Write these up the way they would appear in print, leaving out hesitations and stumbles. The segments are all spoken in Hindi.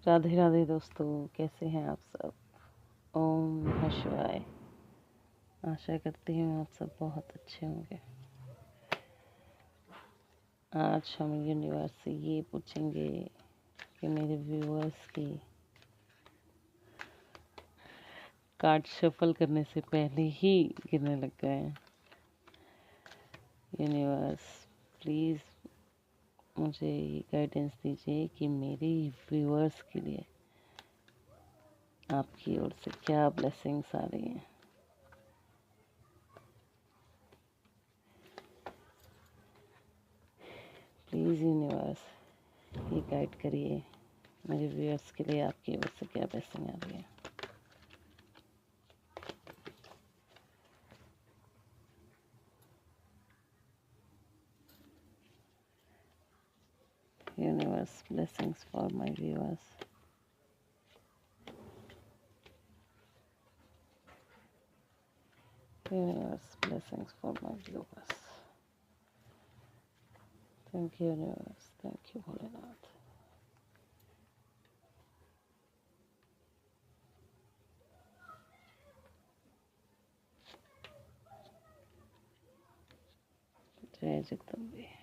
राधे राधे दोस्तों, कैसे हैं आप सब। ओम नमः शिवाय। आशा करती हूँ आप सब बहुत अच्छे होंगे। आज हम यूनिवर्स से ये पूछेंगे कि मेरे व्यूअर्स की कार्ड शफल करने से पहले ही गिरने लग गए हैं। यूनिवर्स प्लीज़ मुझे ये गाइडेंस दीजिए कि मेरे व्यूअर्स के लिए आपकी ओर से क्या ब्लेसिंग्स आ रही हैं। प्लीज़ यूनिवर्स ये गाइड करिए मेरे व्यूअर्स के लिए आपकी ओर से क्या ब्लेसिंग आ रही है। Universe blessings for my viewers. Universe blessings for my viewers. Thank you, universe. Thank you, Bholenath. जय जगदम्बे।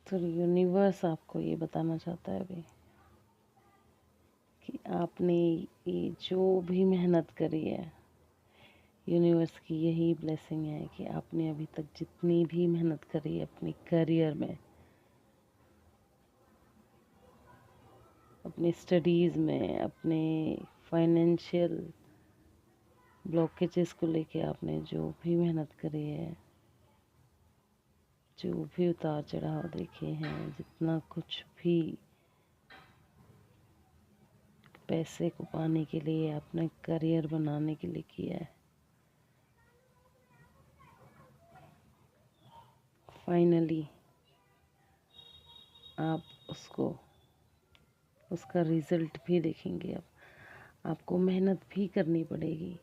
तो यूनिवर्स आपको ये बताना चाहता है अभी कि आपने ये जो भी मेहनत करी है, यूनिवर्स की यही ब्लेसिंग है कि आपने अभी तक जितनी भी मेहनत करी है अपनी करियर में, अपनी स्टडीज़ में, अपने फाइनेंशियल ब्लॉकेजेस को लेके आपने जो भी मेहनत करी है, जो भी उतार चढ़ाव देखे हैं, जितना कुछ भी पैसे को पाने के लिए, अपने करियर बनाने के लिए किया है, फाइनली आप उसका रिज़ल्ट भी देखेंगे। अब आपको मेहनत भी करनी पड़ेगी,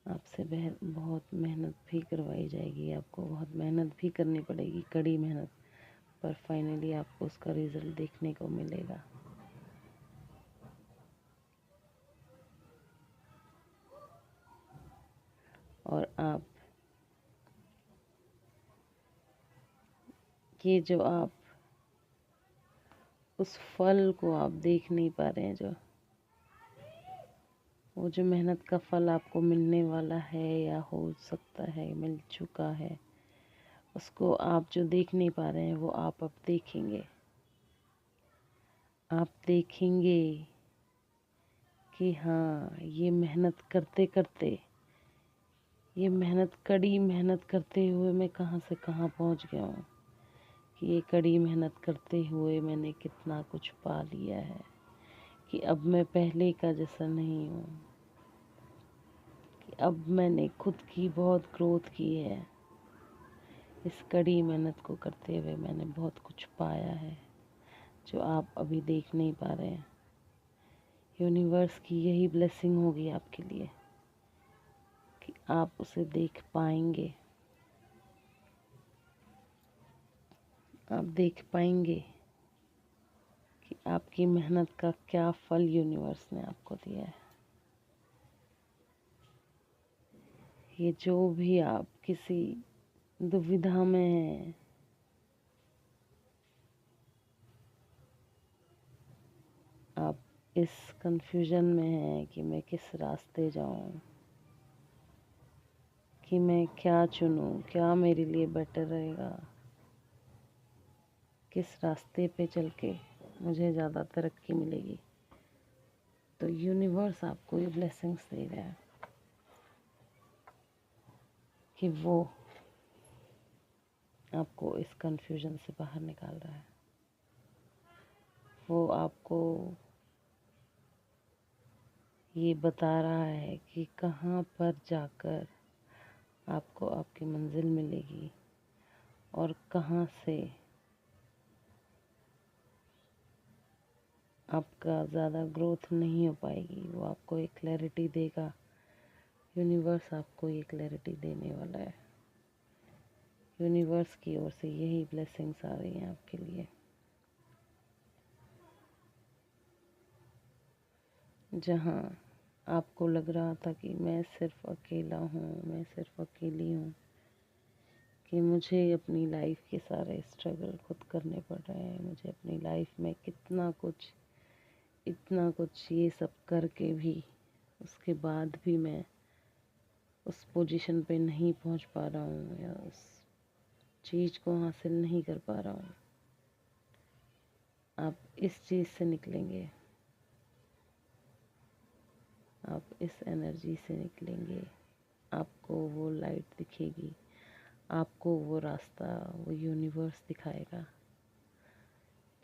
आपसे बहुत मेहनत भी करवाई जाएगी, आपको बहुत मेहनत भी करनी पड़ेगी, कड़ी मेहनत, पर फाइनली आपको उसका रिज़ल्ट देखने को मिलेगा। और आप उस फल को आप देख नहीं पा रहे हैं, वो जो मेहनत का फल आपको मिलने वाला है या हो सकता है मिल चुका है, उसको आप जो देख नहीं पा रहे हैं वो आप अब देखेंगे। आप देखेंगे कि हाँ, ये मेहनत करते करते, ये कड़ी मेहनत करते हुए मैं कहाँ से कहाँ पहुँच गया हूँ, कि ये कड़ी मेहनत करते हुए मैंने कितना कुछ पा लिया है, कि अब मैं पहले का जैसा नहीं हूँ, कि अब मैंने खुद की बहुत ग्रोथ की है। इस कड़ी मेहनत को करते हुए मैंने बहुत कुछ पाया है जो आप अभी देख नहीं पा रहे हैं। यूनिवर्स की यही ब्लेसिंग होगी आपके लिए कि आप उसे देख पाएंगे, आप देख पाएंगे कि आपकी मेहनत का क्या फल यूनिवर्स ने आपको दिया है। ये जो भी आप किसी दुविधा में हैं, आप इस कंफ्यूजन में हैं कि मैं किस रास्ते जाऊं, कि मैं क्या चुनूं, क्या मेरे लिए बेटर रहेगा, किस रास्ते पे चल के मुझे ज़्यादा तरक्की मिलेगी, तो यूनिवर्स आपको ये ब्लेसिंग्स दे रहा है कि वो आपको इस कंफ्यूजन से बाहर निकाल रहा है। वो आपको ये बता रहा है कि कहाँ पर जाकर आपको आपकी मंजिल मिलेगी और कहाँ से आपका ज़्यादा ग्रोथ नहीं हो पाएगी। वो आपको एक क्लैरिटी देगा। यूनिवर्स आपको ये क्लैरिटी देने वाला है। यूनिवर्स की ओर से यही ब्लेसिंग्स आ रही हैं आपके लिए। जहाँ आपको लग रहा था कि मैं सिर्फ अकेला हूँ, मैं सिर्फ अकेली हूँ, कि मुझे अपनी लाइफ के सारे स्ट्रगल खुद करने पड़ रहे हैं, मुझे अपनी लाइफ में कितना कुछ, इतना कुछ ये सब करके भी, उसके बाद भी मैं उस पोजीशन पे नहीं पहुंच पा रहा हूँ या उस चीज़ को हासिल नहीं कर पा रहा हूँ। आप इस चीज़ से निकलेंगे, आप इस एनर्जी से निकलेंगे। आपको वो लाइट दिखेगी, आपको वो रास्ता, वो यूनिवर्स दिखाएगा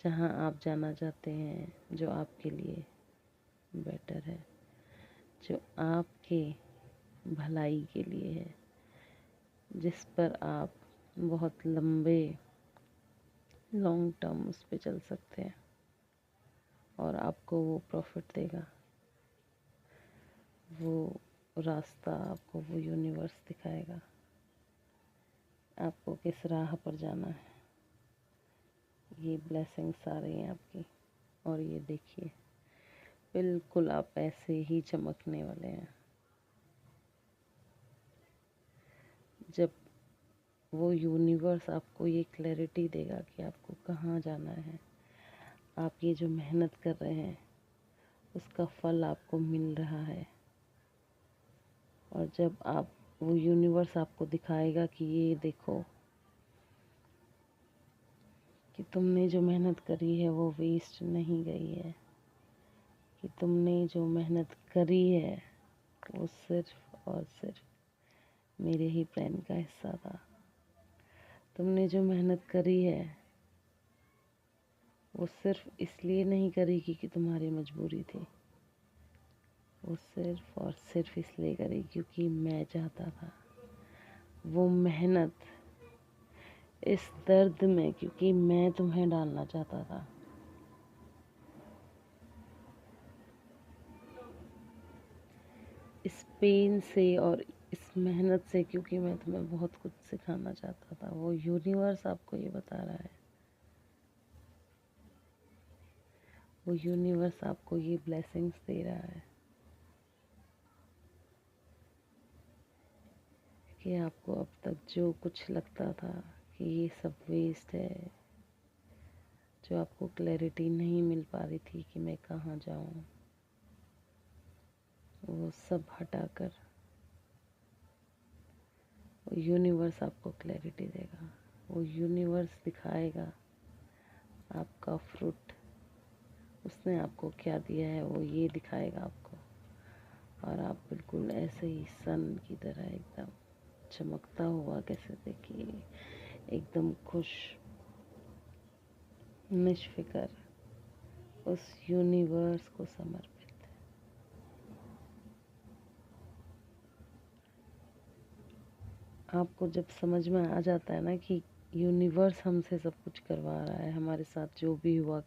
जहाँ आप जाना चाहते हैं, जो आपके लिए बेटर है, जो आपके भलाई के लिए है, जिस पर आप बहुत लॉन्ग टर्म उस पे चल सकते हैं और आपको वो प्रॉफिट देगा। वो रास्ता आपको वो यूनिवर्स दिखाएगा, आपको किस राह पर जाना है। ये ब्लेसिंग्स आ रही हैं आपकी, और ये देखिए बिल्कुल आप ऐसे ही चमकने वाले हैं। जब वो यूनिवर्स आपको ये क्लैरिटी देगा कि आपको कहाँ जाना है, आप ये जो मेहनत कर रहे हैं उसका फल आपको मिल रहा है, और जब आप वो यूनिवर्स आपको दिखाएगा कि ये देखो कि तुमने जो मेहनत करी है वो वेस्ट नहीं गई है, कि तुमने जो मेहनत करी है वो सिर्फ और सिर्फ मेरे ही प्लान का हिस्सा था। तुमने जो मेहनत करी है वो सिर्फ इसलिए नहीं करी कि तुम्हारी मजबूरी थी, वो सिर्फ और सिर्फ इसलिए करी क्योंकि मैं चाहता था। वो मेहनत इस दर्द में क्योंकि मैं तुम्हें डालना चाहता था। इस पेन से और इस मेहनत से क्योंकि मैं तुम्हें बहुत कुछ सिखाना चाहता था। वो यूनिवर्स आपको ये बता रहा है, वो यूनिवर्स आपको ये ब्लेसिंग्स दे रहा है कि आपको अब तक जो कुछ लगता था कि ये सब वेस्ट है, जो आपको क्लैरिटी नहीं मिल पा रही थी कि मैं कहाँ जाऊँ, वो सब हटाकर वो यूनिवर्स आपको क्लैरिटी देगा। वो यूनिवर्स दिखाएगा आपका फ्रूट, उसने आपको क्या दिया है वो ये दिखाएगा आपको, और आप बिल्कुल ऐसे ही सन की तरह एकदम चमकता हुआ, कैसे देखिए एकदम खुश, निष्फिकर, उस यूनिवर्स को समर्पित। आपको जब समझ में आ जाता है ना कि यूनिवर्स हमसे सब कुछ करवा रहा है, हमारे साथ जो भी हुआ,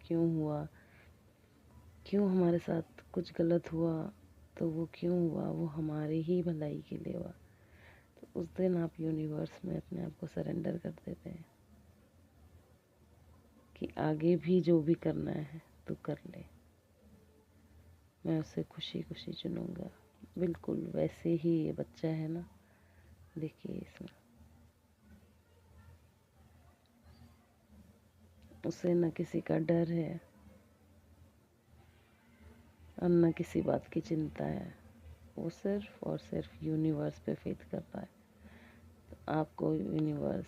क्यों हमारे साथ कुछ गलत हुआ, तो वो क्यों हुआ, वो हमारी ही भलाई के लिए हुआ, तो उस दिन आप यूनिवर्स में अपने आप को सरेंडर कर देते हैं कि आगे भी जो भी करना है तो कर ले, मैं उसे खुशी खुशी चुनूंगा। बिल्कुल वैसे ही ये बच्चा है ना, देखिए इसमें उसे न किसी का डर है और न किसी बात की चिंता है। वो सिर्फ और सिर्फ यूनिवर्स पे फेथ करता है। तो आपको यूनिवर्स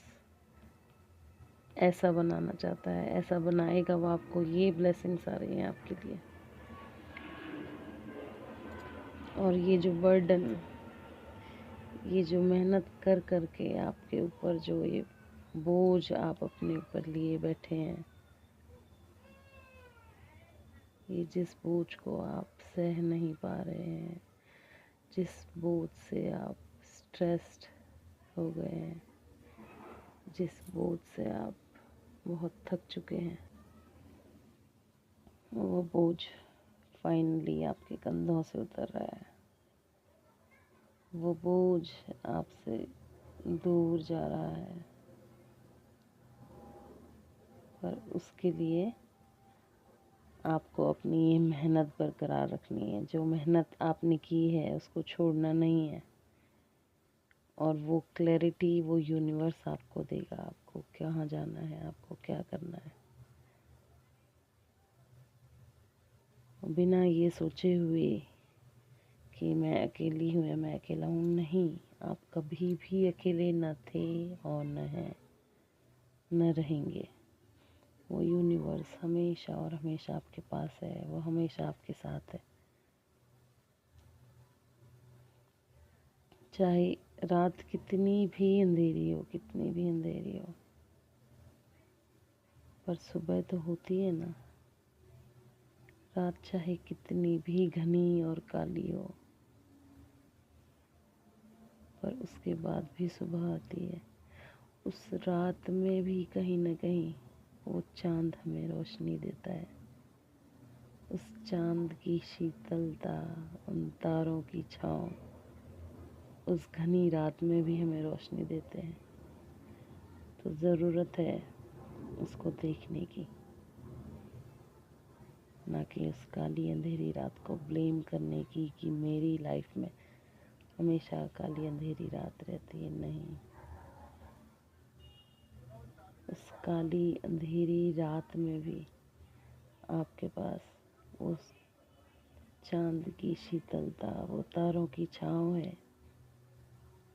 ऐसा बनाना चाहता है, ऐसा बनाएगा वो आपको। ये ब्लेसिंग्स आ रही हैं आपके लिए, और ये जो बर्डन, ये जो मेहनत कर कर के आपके ऊपर जो ये बोझ आप अपने ऊपर लिए बैठे हैं, ये जिस बोझ को आप सह नहीं पा रहे हैं, जिस बोझ से आप स्ट्रेस्ड हो गए हैं, जिस बोझ से आप बहुत थक चुके हैं, वो बोझ फाइनली आपके कंधों से उतर रहा है। वो बोझ आपसे दूर जा रहा है, पर उसके लिए आपको अपनी ये मेहनत बरकरार रखनी है। जो मेहनत आपने की है उसको छोड़ना नहीं है, और वो क्लैरिटी वो यूनिवर्स आपको देगा, आपको कहाँ जाना है, आपको क्या करना है। बिना ये सोचे हुए कि मैं अकेली हूँ या मैं अकेला हूँ, नहीं, आप कभी भी अकेले न थे और न हैं, न रहेंगे। वो यूनिवर्स हमेशा और हमेशा आपके पास है, वो हमेशा आपके साथ है। चाहे रात कितनी भी अंधेरी हो, कितनी भी अंधेरी हो, पर सुबह तो होती है ना। रात चाहे कितनी भी घनी और काली हो, पर उसके बाद भी सुबह आती है। उस रात में भी कहीं न कहीं वो चांद हमें रोशनी देता है। उस चांद की शीतलता, उन तारों की छाँव उस घनी रात में भी हमें रोशनी देते हैं। तो ज़रूरत है उसको देखने की, ना कि उस काली अंधेरी रात को ब्लेम करने की कि मेरी लाइफ में हमेशा काली अंधेरी रात रहती है। नहीं, उस काली अंधेरी रात में भी आपके पास उस चांद की शीतलता, वो तारों की छाँव है,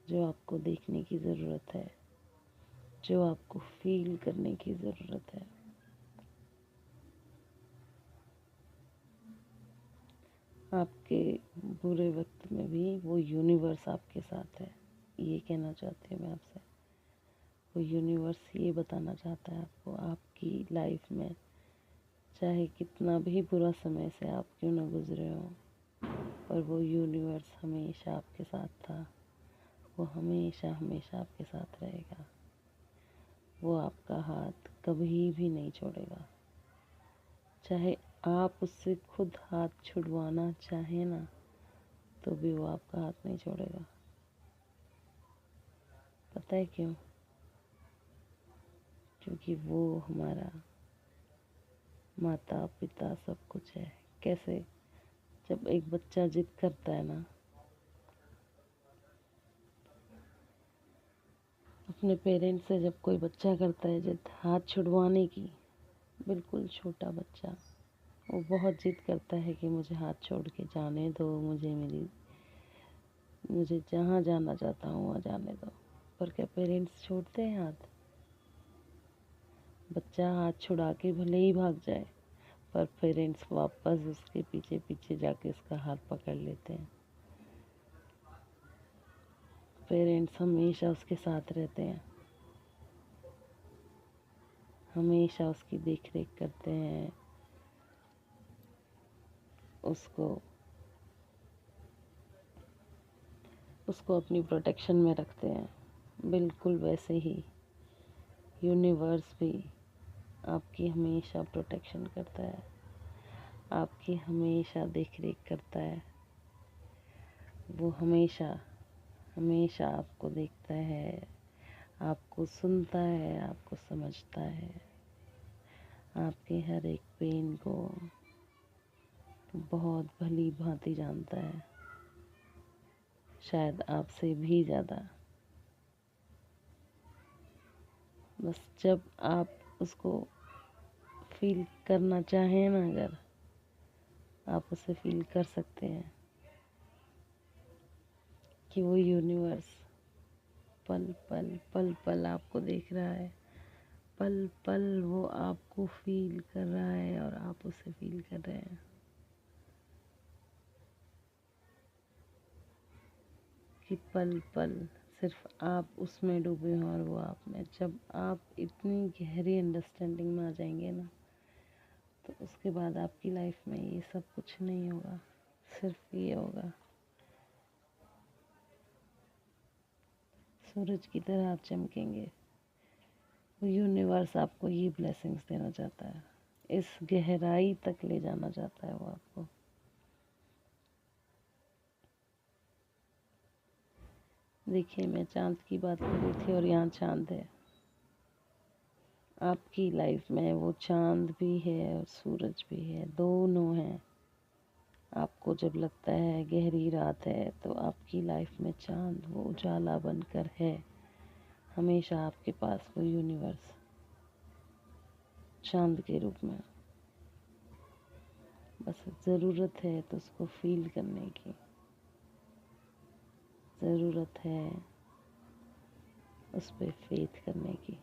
जो आपको देखने की ज़रूरत है, जो आपको फील करने की ज़रूरत है। आपके बुरे वक्त में भी वो यूनिवर्स आपके साथ है। ये कहना चाहती हूँ मैं आपसे। वो यूनिवर्स ये बताना चाहता है आपको, आपकी लाइफ में चाहे कितना भी बुरा समय से आप क्यों ना गुजरे हो, पर वो यूनिवर्स हमेशा आपके साथ था। वो हमेशा हमेशा आपके साथ रहेगा। वो आपका हाथ कभी भी नहीं छोड़ेगा। चाहे आप उससे खुद हाथ छुड़वाना चाहें ना, तो भी वो आपका हाथ नहीं छोड़ेगा। पता है क्यों? क्योंकि वो हमारा माता पिता सब कुछ है। कैसे? जब एक बच्चा जिद करता है ना अपने पेरेंट्स से, जब कोई बच्चा करता है जिद हाथ छुड़वाने की, बिल्कुल छोटा बच्चा, वो बहुत जिद करता है कि मुझे हाथ छोड़ के जाने दो, मुझे जहाँ जाना चाहता हूँ वहाँ जाने दो। पर क्या पेरेंट्स छोड़ते हैं हाथ? बच्चा हाथ छुड़ा के भले ही भाग जाए, पर पेरेंट्स वापस उसके पीछे पीछे जाके उसका हाथ पकड़ लेते हैं। पेरेंट्स हमेशा उसके साथ रहते हैं, हमेशा उसकी देख रेख करते हैं, उसको उसको अपनी प्रोटेक्शन में रखते हैं। बिल्कुल वैसे ही यूनिवर्स भी आपकी हमेशा प्रोटेक्शन करता है, आपकी हमेशा देख रेख करता है। वो हमेशा हमेशा आपको देखता है, आपको सुनता है, आपको समझता है, आपके हर एक पेन को बहुत भली भांति जानता है, शायद आपसे भी ज़्यादा। बस जब आप उसको फील करना चाहें ना, अगर आप उसे फील कर सकते हैं कि वो यूनिवर्स पल पल पल पल आपको देख रहा है, पल पल वो आपको फील कर रहा है और आप उसे फील कर रहे हैं। कि पल पल सिर्फ आप उसमें डूबे हो और वो आप में। जब आप इतनी गहरी अंडरस्टैंडिंग में आ जाएंगे ना, तो उसके बाद आपकी लाइफ में ये सब कुछ नहीं होगा, सिर्फ ये होगा। सूरज की तरह आप चमकेंगे। वो यूनिवर्स आपको ये ब्लेसिंग्स देना चाहता है। इस गहराई तक ले जाना चाहता है वो आपको। देखिए, मैं चाँद की बात कर रही थी और यहाँ चाँद है। आपकी लाइफ में वो चाँद भी है और सूरज भी है, दोनों हैं। आपको जब लगता है गहरी रात है तो आपकी लाइफ में चाँद वो उजाला बनकर है हमेशा आपके पास, वो यूनिवर्स चाँद के रूप में। बस ज़रूरत है तो उसको फील करने की, ज़रूरत है उस पे फेथ करने की।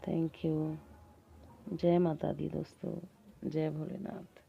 Thank you. जय माता दी दोस्तों, जय भोलेनाथ।